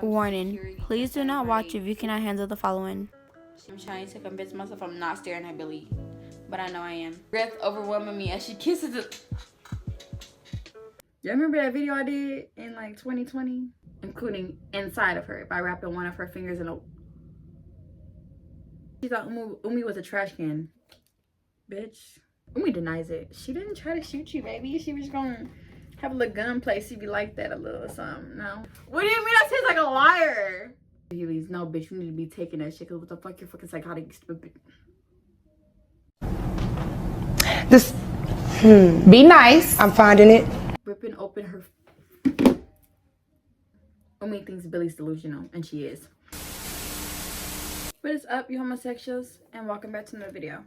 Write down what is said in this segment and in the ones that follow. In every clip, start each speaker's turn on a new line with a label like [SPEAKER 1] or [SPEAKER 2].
[SPEAKER 1] Warning, please do not watch if you cannot handle the following. I'm trying to convince myself I'm not staring at Billie, but I know I am. Breath overwhelming me as she kisses it. You remember that video I did in like 2020? Including inside of her by wrapping one of her fingers in a... She thought Umi was a trash can. Bitch. Umi denies it. She didn't try to shoot you, baby. She was gonna have a little gunplay. She be like that a little or something. No. What do you mean that tastes like a liar? He's no, bitch. You need to be taking that shit. Cause what the fuck, you're fucking psychotic.
[SPEAKER 2] This. Be nice. I'm finding it.
[SPEAKER 1] Ripping open her. Umi thinks Billie's delusional, and she is. What is up, you homosexuals, and welcome back to another video.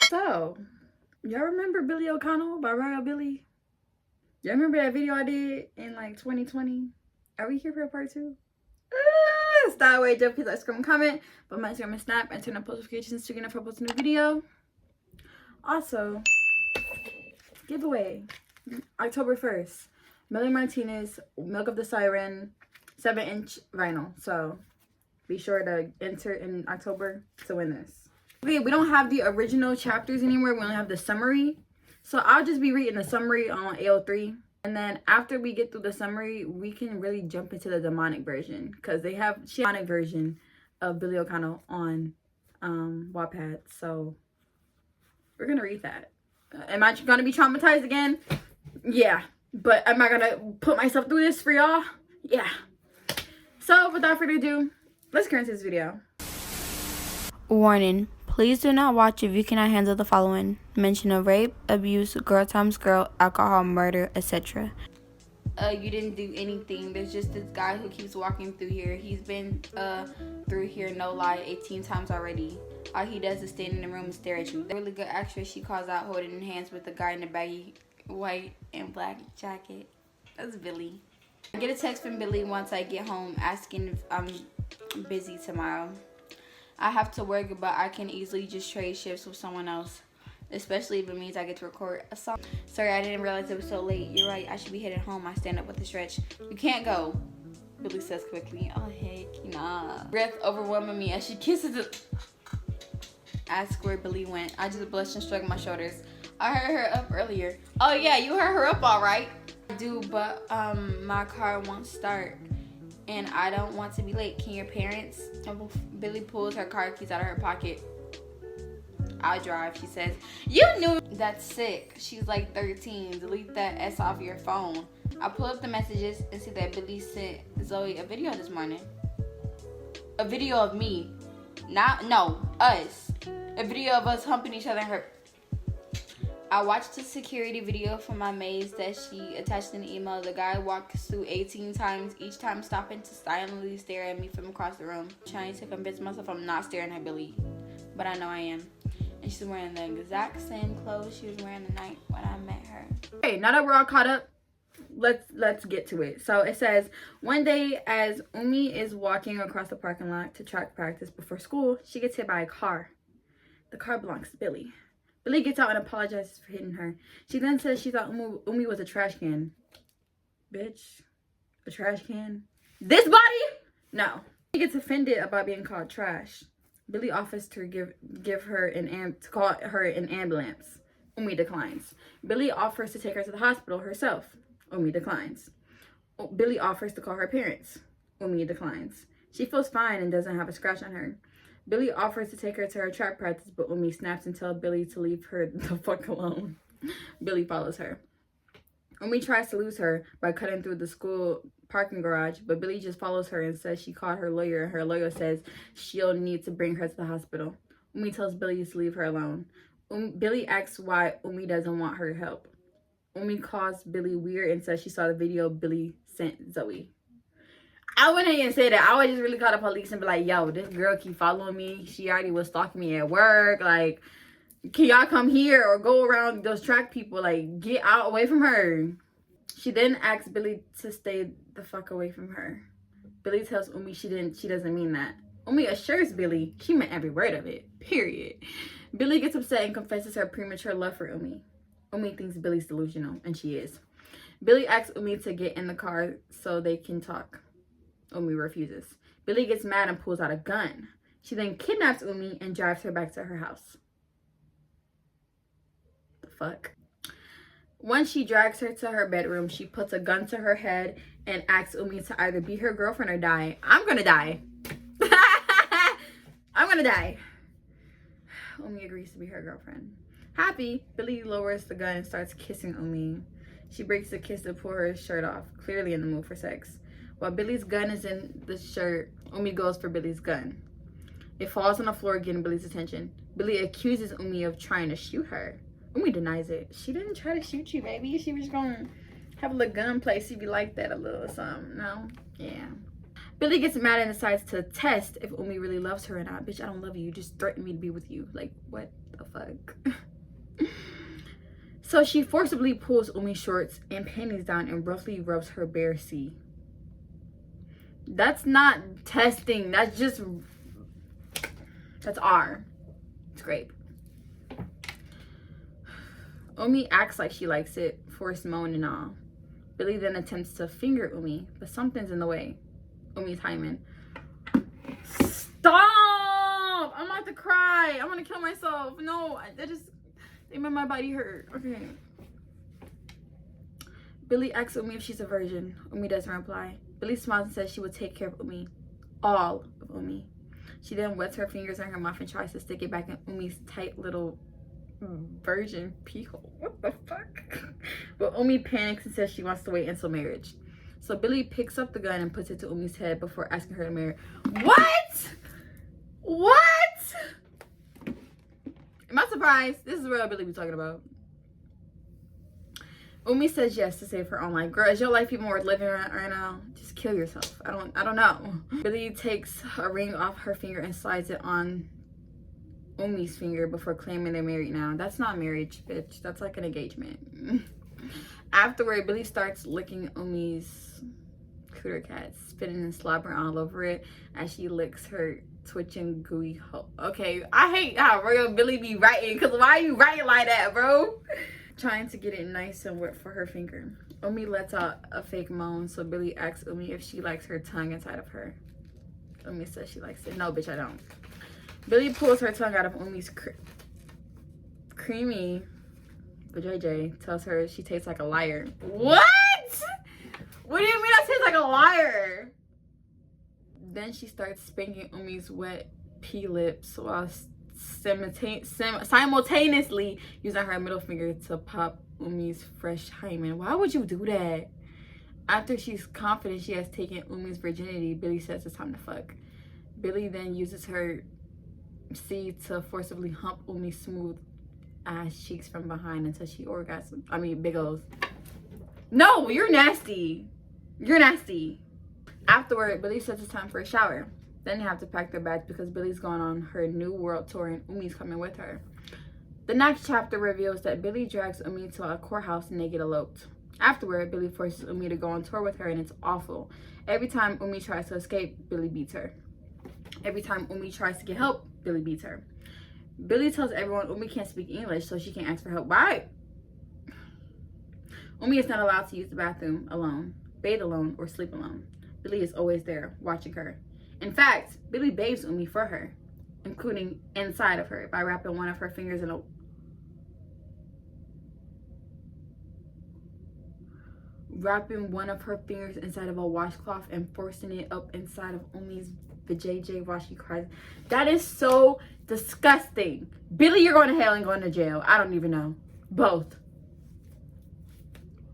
[SPEAKER 1] So, y'all remember Billie O'Connell by Royal Billie? Y'all remember that video I did in like 2020? Are we here for a part 2? Style away, please like, subscribe, and comment. But my Instagram and Snap, and turn on post notifications to get notified when I post a new video. Also, giveaway October 1st, Millie Martinez Milk of the Siren 7-inch vinyl. So be sure to enter in October to win this. Okay, we don't have the original chapters anymore. We only have the summary. So I'll just be reading the summary on AO3. And then after we get through the summary, we can really jump into the demonic version. Because they have a demonic version of Billie O'Connell on Wattpad. So we're going to read that. Am I going to be traumatized again? Yeah. But am I going to put myself through this for y'all? Yeah. So without further ado, let's get into this video.
[SPEAKER 3] Warning, please do not watch if you cannot handle the following. Mention of rape, abuse, girl times girl, alcohol, murder, etc.
[SPEAKER 1] You didn't do anything. There's just this guy who keeps walking through here. He's been through here, no lie, 18 times already. All he does is stand in the room and stare at you. The really good actress, she calls out holding hands with the guy in the baggy white and black jacket. That's Billie. I get a text from Billie once I get home asking if I'm busy tomorrow. I have to work, but I can easily just trade shifts with someone else, especially if it means I get to record a song. Sorry, I didn't realize it was so late. You're right, I should be headed home. I stand up with a stretch. You can't go, Billie says quickly. Oh, heck, nah. Breath overwhelming me as she kisses it. Ask where Billie went. I just blushed and shrugged my shoulders. I heard her up earlier. Oh yeah, you heard her up all right. I do, but my car won't start. And I don't want to be late. Can your parents? Billie pulls her car keys out of her pocket. I'll drive, she says. You knew that's sick. She's like 13. Delete that S off your phone. I pull up the messages and see that Billie sent Zoe a video this morning. A video of me. Us. A video of us humping each other in her... I watched the security video from my maze that she attached in the email. The guy walks through 18 times, each time stopping to silently stare at me from across the room. I'm trying to convince myself I'm not staring at Billie, but I know I am. And she's wearing the exact same clothes she was wearing the night when I met her. Okay, now that we're all caught up, let's get to it. So it says, one day as Umi is walking across the parking lot to track practice before school, she gets hit by a car. The car belongs to Billie. Billie gets out and apologizes for hitting her. She then says she thought Umi was a trash can. Bitch. A trash can? This body? No. She gets offended about being called trash. Billie offers to give her to call her an ambulance. Umi declines. Billie offers to take her to the hospital herself. Umi declines. Billie offers to call her parents. Umi declines. She feels fine and doesn't have a scratch on her. Billie offers to take her to her track practice, but Umi snaps and tells Billie to leave her the fuck alone. Billie follows her. Umi tries to lose her by cutting through the school parking garage, but Billie just follows her and says she called her lawyer, and her lawyer says she'll need to bring her to the hospital. Umi tells Billie to leave her alone. Billie asks why Umi doesn't want her help. Umi calls Billie weird and says she saw the video Billie sent Zoe. I wouldn't even say that. I would just really call the police and be like, yo, this girl keep following me. She already was stalking me at work. Like, can y'all come here or go around those track people? Like, get out away from her. She then asks Billie to stay the fuck away from her. Billie tells Umi she doesn't mean that. Umi assures Billie she meant every word of it, period. Billie gets upset and confesses her premature love for Umi. Umi thinks Billie's delusional, and she is. Billie asks Umi to get in the car so they can talk. Umi refuses. Billie gets mad and pulls out a gun. She then kidnaps Umi and drives her back to her house. The fuck? Once she drags her to her bedroom, she puts a gun to her head and asks Umi to either be her girlfriend or die. I'm gonna die. I'm gonna die. Umi agrees to be her girlfriend. Happy, Billie lowers the gun and starts kissing Umi. She breaks the kiss to pull her shirt off, clearly in the mood for sex. While Billie's gun is in the shirt, Umi goes for Billie's gun. It falls on the floor, getting Billie's attention. Billie accuses Umi of trying to shoot her. Umi denies it. She didn't try to shoot you, baby. She was gonna have a little gunplay. See if you like that a little something. No? Yeah. Billie gets mad and decides to test if Umi really loves her or not. Bitch, I don't love you. You just threatened me to be with you. Like, what the fuck? So she forcibly pulls Umi's shorts and panties down and roughly rubs her bare C. That's not testing. That's just... That's R. It's grape. Umi acts like she likes it, forced moan and all. Billie then attempts to finger Umi, but something's in the way. Umi's hymen. Stop! I'm about to cry. I want to kill myself. No, that just... They made my body hurt. Okay. Billie asks Umi if she's a virgin. Umi doesn't reply. Billie smiles and says she will take care of Umi. All of Umi. She then wets her fingers on her mouth and tries to stick it back in Umi's tight little virgin pee hole. What the fuck? But Umi panics and says she wants to wait until marriage. So Billie picks up the gun and puts it to Umi's head before asking her to marry. What? What? Am I surprised? This is real Billie we talking about. Umi says yes to save her own life. Girl, is your life even worth living right now? Just kill yourself. I don't know. Billie takes a ring off her finger and slides it on Umi's finger before claiming they're married now. That's not marriage, bitch. That's like an engagement. Afterward, Billie starts licking Umi's cooter cat, spitting and slobbering all over it as she licks her twitching gooey hole. Okay, I hate how real Billie be writing, because why are you writing like that, bro? Trying to get it nice and wet for her finger. Umi lets out a fake moan, so Billie asks Umi if she likes her tongue inside of her. Umi says she likes it. No, bitch, I don't. Billie pulls her tongue out of Umi's creamy vajayjay, tells her she tastes like a liar. What? What do you mean I taste like a liar? Then she starts spanking Umi's wet pea lips while simultaneously using her middle finger to pop Umi's fresh hymen. Why would you do that? After she's confident she has taken Umi's virginity, Billie says it's time to fuck. Billie then uses her C to forcibly hump Umi's smooth ass cheeks from behind until she orgasms. I mean, big O's. No, you're nasty. You're nasty. Afterward, Billie says it's time for a shower. Then they have to pack their bags because Billie's going on her new world tour and Umi's coming with her. The next chapter reveals that Billie drags Umi to a courthouse and they get eloped. Afterward, Billie forces Umi to go on tour with her and it's awful. Every time Umi tries to escape, Billie beats her. Every time Umi tries to get help, Billie beats her. Billie tells everyone Umi can't speak English, so she can't ask for help. Why? Umi is not allowed to use the bathroom alone, bathe alone, or sleep alone. Billie is always there, watching her. In fact, Billie bathes Umi for her, including inside of her, by wrapping one of her fingers in a... Wrapping one of her fingers inside of a washcloth and forcing it up inside of Umi's vajayjay while she cries. That is so disgusting. Billie, you're going to hell and going to jail. I don't even know. Both.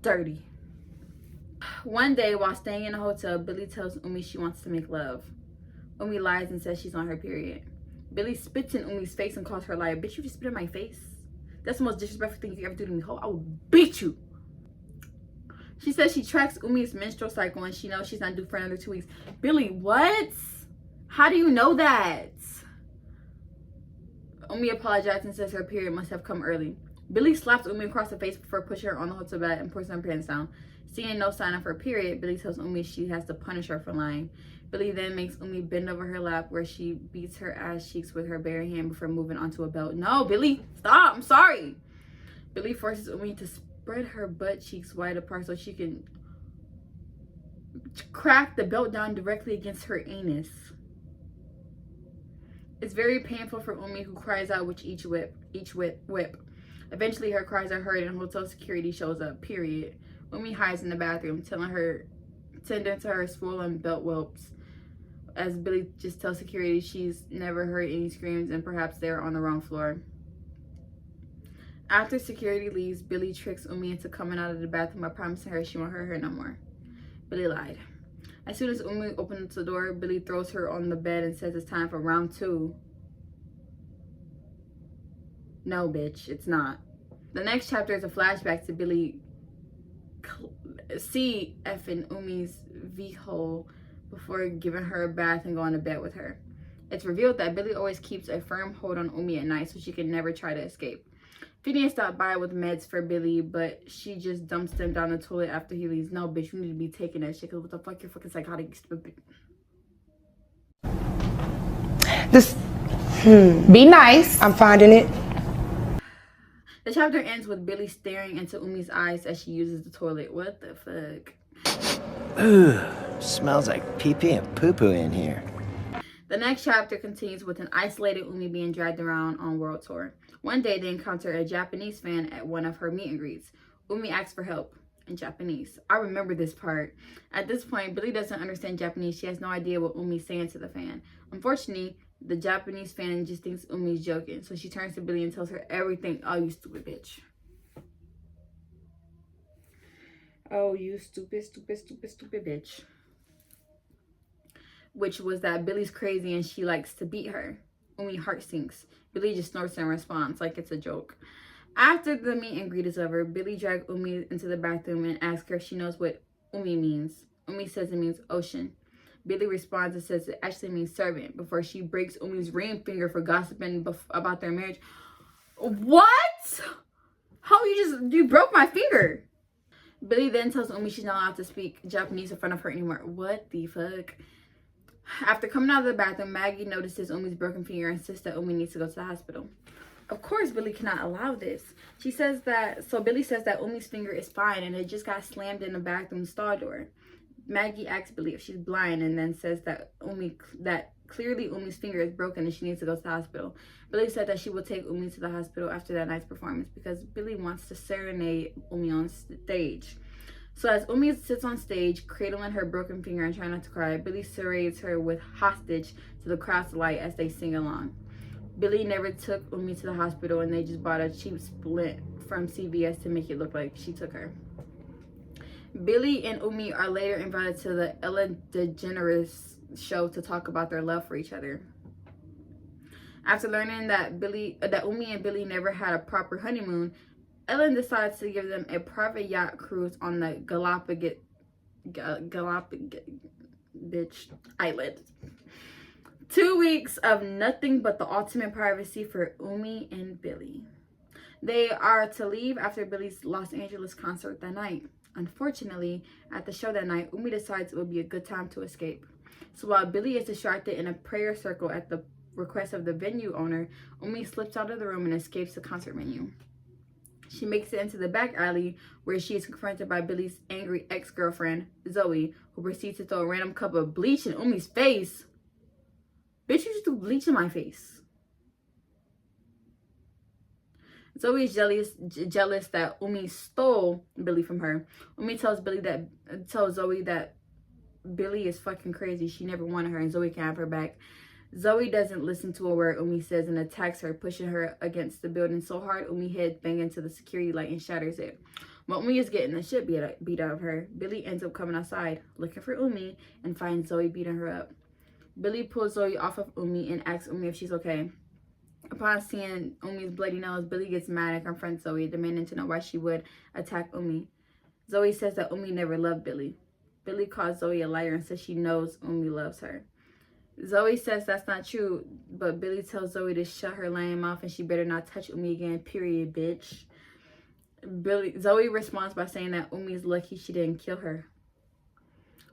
[SPEAKER 1] Dirty. One day, while staying in a hotel, Billie tells Umi she wants to make love. Umi lies and says she's on her period. Billie spits in Umi's face and calls her a liar. Bitch, you just spit in my face? That's the most disrespectful thing you ever do to me. Ho, I will beat you. She says she tracks Umi's menstrual cycle and she knows she's not due for another 2 weeks. Billie, what? How do you know that? Umi apologizes and says her period must have come early. Billie slaps Umi across the face before pushing her on the hotel bed and pulls her pants down. Seeing no sign of her period, Billie tells Umi she has to punish her for lying. Billie then makes Umi bend over her lap where she beats her ass cheeks with her bare hand before moving onto a belt. No, Billie, stop, I'm sorry. Billie forces Umi to spread her butt cheeks wide apart so she can crack the belt down directly against her anus. It's very painful for Umi, who cries out with each whip. Eventually, her cries are heard and hotel security shows up, period. Umi hides in the bathroom, tending to her swollen belt whelps, as Billie just tells security she's never heard any screams and perhaps they're on the wrong floor. After security leaves, Billie tricks Umi into coming out of the bathroom by promising her she won't hurt her no more. Billie lied. As soon as Umi opens the door, Billie throws her on the bed and says it's time for round 2. No, bitch, it's not. The next chapter is a flashback to Billie CFing Umi's V-hole before giving her a bath and going to bed with her. It's revealed that Billie always keeps a firm hold on Umi at night so she can never try to escape. Phineas stopped by with meds for Billie, but she just dumps them down the toilet after he leaves. No, bitch, you need to be taking that shit, because what the fuck, you're fucking psychotic.
[SPEAKER 2] Be nice. I'm finding it.
[SPEAKER 1] The chapter ends with Billie staring into Umi's eyes as she uses the toilet. What the fuck?
[SPEAKER 4] Ooh, smells like pee-pee and poo-poo in here.
[SPEAKER 1] The next chapter continues with an isolated Umi being dragged around on world tour. One day, they encounter a Japanese fan at one of her meet and greets. Umi asks for help in Japanese. I remember this part. At this point, Billie doesn't understand Japanese. She has no idea what Umi's saying to the fan. Unfortunately, the Japanese fan just thinks Umi's joking, so she turns to Billie and tells her everything. Oh, you stupid bitch. Oh, you stupid bitch. Which was that Billie's crazy and she likes to beat her. Umi heart sinks. Billie just snorts in response like it's a joke. After the meet and greet is over, Billie drags Umi into the bathroom and asks her if she knows what Umi means. Umi says it means ocean. Billie responds and says it actually means servant before she breaks Umi's ring finger for gossiping about their marriage. What? How you broke my finger? Billie then tells Umi she's not allowed to speak Japanese in front of her anymore. What the fuck? After coming out of the bathroom, Maggie notices Umi's broken finger and insists that Umi needs to go to the hospital. Of course, Billie cannot allow this. Billie says that Umi's finger is fine and it just got slammed in the bathroom stall door. Maggie asks Billie if she's blind and then says that clearly Umi's finger is broken and she needs to go to the hospital. Billie said that she will take Umi to the hospital after that night's performance because Billie wants to serenade Umi on stage. So as Umi sits on stage, cradling her broken finger and trying not to cry, Billie serrates her with hostage to the crowd's delight as they sing along. Billie never took Umi to the hospital and they just bought a cheap splint from CVS to make it look like she took her. Billie and Umi are later invited to the Ellen DeGeneres show to talk about their love for each other. After learning that Umi and Billie never had a proper honeymoon, Ellen decides to give them a private yacht cruise on the Galapagos Island. 2 weeks of nothing but the ultimate privacy for Umi and Billie. They are to leave after Billie's Los Angeles concert that night. Unfortunately, at the show that night, Umi decides it would be a good time to escape. So while Billie is distracted in a prayer circle at the request of the venue owner, Umi slips out of the room and escapes the concert venue. She makes it into the back alley where she is confronted by Billie's angry ex-girlfriend, Zoe, who proceeds to throw a random cup of bleach in Umi's face. Bitch, you just threw bleach in my face. Zoe is jealous that Umi stole Billie from her. Umi tells Zoe that Billie is fucking crazy. She never wanted her and Zoe can have her back. Zoe doesn't listen to a word Umi says and attacks her, pushing her against the building so hard Umi head bang into the security light and shatters it. While Umi is getting the shit beat out of her, Billie ends up coming outside looking for Umi and finds Zoe beating her up. Billie pulls Zoe off of Umi and asks Umi if she's okay. Upon seeing Umi's bloody nose, Billie gets mad and confronts Zoe, demanding to know why she would attack Umi. Zoe says that Umi never loved Billie. Billie calls Zoe a liar and says she knows Umi loves her. Zoe says that's not true, but Billie tells Zoe to shut her lame mouth and she better not touch Umi again, period, bitch. Zoe responds by saying that Umi's lucky she didn't kill her.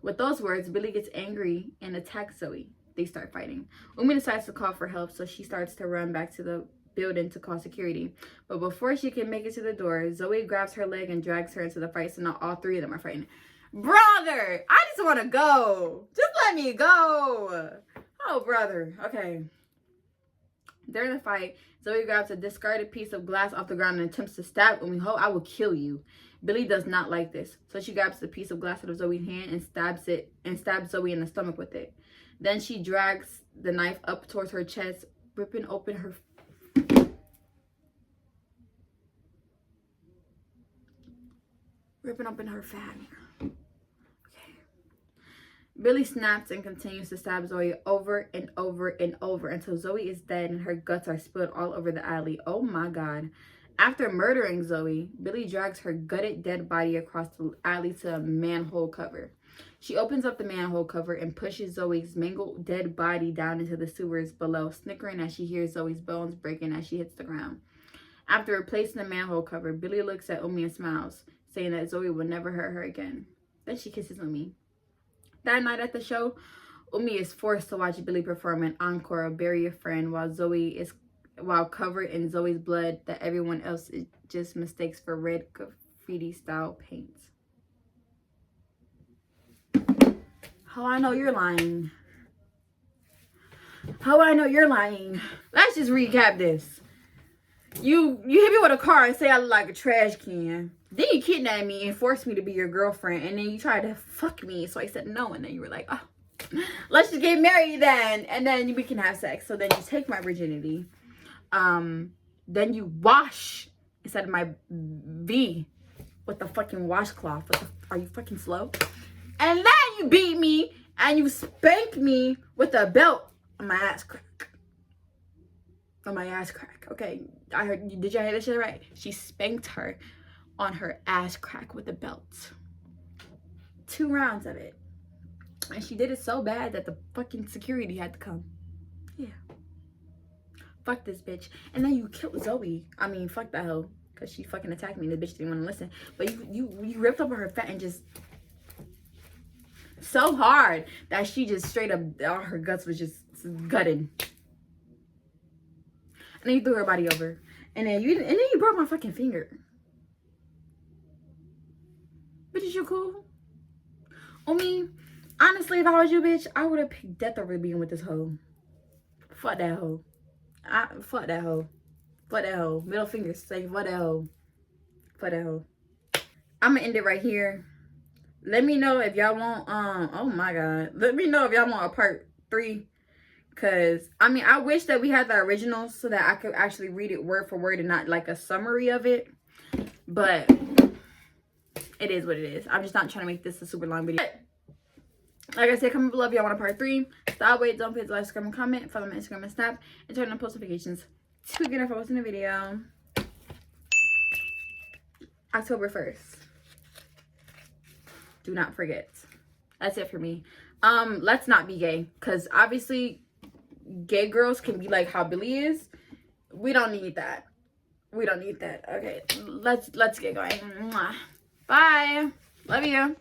[SPEAKER 1] With those words, Billie gets angry and attacks Zoe. They start fighting. Umi decides to call for help, so she starts to run back to the building to call security. But before she can make it to the door, Zoe grabs her leg and drags her into the fight, so now all three of them are fighting. Brother, I just want to go. Just let me go. Oh, brother. Okay. During the fight, Zoe grabs a discarded piece of glass off the ground and attempts to stab Umi. I will kill you. Billie does not like this, so she grabs the piece of glass out of Zoe's hand and stabs Zoe in the stomach with it. Then she drags the knife up towards her chest, ripping open her fat. Okay. Billie snaps and continues to stab Zoe over and over and over until Zoe is dead and her guts are spilled all over the alley. Oh my god. After murdering Zoe, Billie drags her gutted dead body across the alley to a manhole cover. She opens up the manhole cover and pushes Zoe's mangled dead body down into the sewers below, snickering as she hears Zoe's bones breaking as she hits the ground. After replacing the manhole cover, Billie looks at Umi and smiles, saying that Zoe will never hurt her again. Then she kisses Umi. That night at the show, Umi is forced to watch Billie perform an encore of Bury a Friend while covered in Zoe's blood that everyone else just mistakes for red graffiti style paint. How I know you're lying. How I know you're lying. Let's just recap this. You hit me with a car and say I look like a trash can. Then you kidnapped me and forced me to be your girlfriend. And then you tried to fuck me. So I said no. And then you were like, oh, let's just get married then. And then we can have sex. So then you take my virginity. Then you wash instead of my V with the fucking washcloth. Are you fucking slow? And then you beat me and you spank me with a belt on my ass crack. On my ass crack. Okay, I heard. Did y'all hear that shit right? She spanked her on her ass crack with a belt. 2 rounds of it. And she did it so bad that the fucking security had to come. Yeah. Fuck this bitch. And then you killed Zoe. I mean, fuck that hoe. Because she fucking attacked me and the bitch didn't want to listen. But you ripped up her fat and just... so hard that she just straight up, all her guts was just gutted. And then you threw her body over. And then you broke my fucking finger. Bitch, is you cool? Umi, honestly, if I was you, bitch, I would have picked death over being with this hoe. Fuck that hoe. Fuck that hoe. Fuck that hoe. Middle fingers say fuck that hoe. Fuck that hoe. I'm gonna end it right here. Let me know if y'all want, oh my god. Let me know if y'all want a part 3. Because, I mean, I wish that we had the original so that I could actually read it word for word and not like a summary of it. But, it is what it is. I'm just not trying to make this a super long video. Like I said, comment below if y'all want a part 3. Stop, wait, don't forget to like, subscribe, and comment. Follow my Instagram and Snap. And turn on post notifications to get info posting a video. October 1st. Do not forget. That's it for me. Let's not be gay. Because obviously, gay girls can be like how Billie is. We don't need that. We don't need that. Okay, let's get going. Bye. Love you.